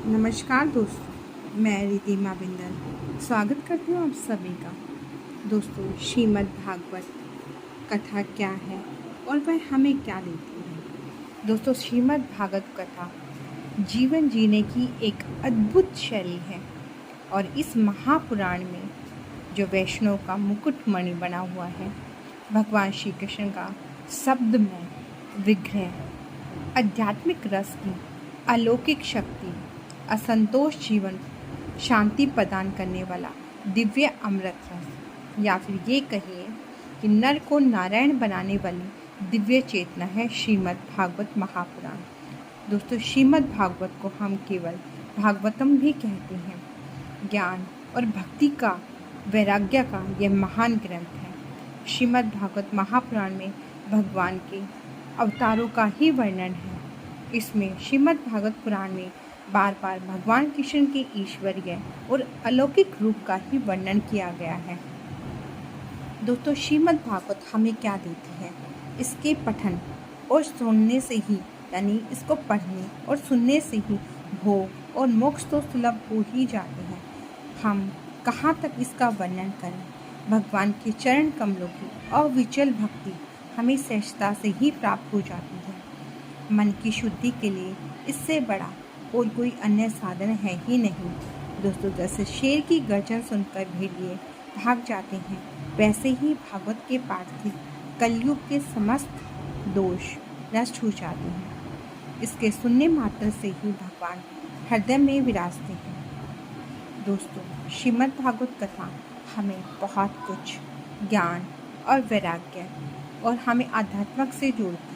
नमस्कार दोस्तों, मैं रितिमा बिंदल स्वागत करती हूँ आप सभी का। दोस्तों, श्रीमद् भागवत कथा क्या है और वह हमें क्या देती है। दोस्तों, श्रीमद् भागवत कथा जीवन जीने की एक अद्भुत शैली है और इस महापुराण में जो वैष्णव का मुकुटमणि बना हुआ है, भगवान श्री कृष्ण का शब्दमय विग्रह, आध्यात्मिक रस की अलौकिक शक्ति, असंतोष जीवन शांति प्रदान करने वाला दिव्य अमृत रस, या फिर ये कहिए कि नर को नारायण बनाने वाली दिव्य चेतना है श्रीमद् भागवत महापुराण। दोस्तों, श्रीमद् भागवत को हम केवल भागवतम भी कहते हैं। ज्ञान और भक्ति का, वैराग्य का यह महान ग्रंथ है। श्रीमद् भागवत महापुराण में भगवान के अवतारों का ही वर्णन है। इसमें श्रीमद् भागवत पुराण में बार बार भगवान कृष्ण के ईश्वरीय और अलौकिक रूप का ही वर्णन किया गया है। दोस्तों, श्रीमद् भागवत हमें क्या देती है? इसके पठन और सुनने से ही, यानी इसको पढ़ने और सुनने से ही भोग और मोक्ष तो सुलभ हो ही जाते हैं। हम कहाँ तक इसका वर्णन करें। भगवान के चरण कमलों की अविचल भक्ति हमें सहजता से ही प्राप्त हो जाती है। मन की शुद्धि के लिए इससे बड़ा और कोई अन्य साधन है ही नहीं। दोस्तों, जैसे शेर की गर्जन सुनकर भेड़िए भाग जाते हैं, वैसे ही भागवत के पाठ से कलयुग के समस्त दोष नष्ट हो जाते हैं। इसके सुनने मात्र से ही भगवान हृदय में विराजते हैं। दोस्तों, श्रीमद् भागवत कथा हमें बहुत कुछ ज्ञान और वैराग्य और हमें आध्यात्मिक से जोड़ती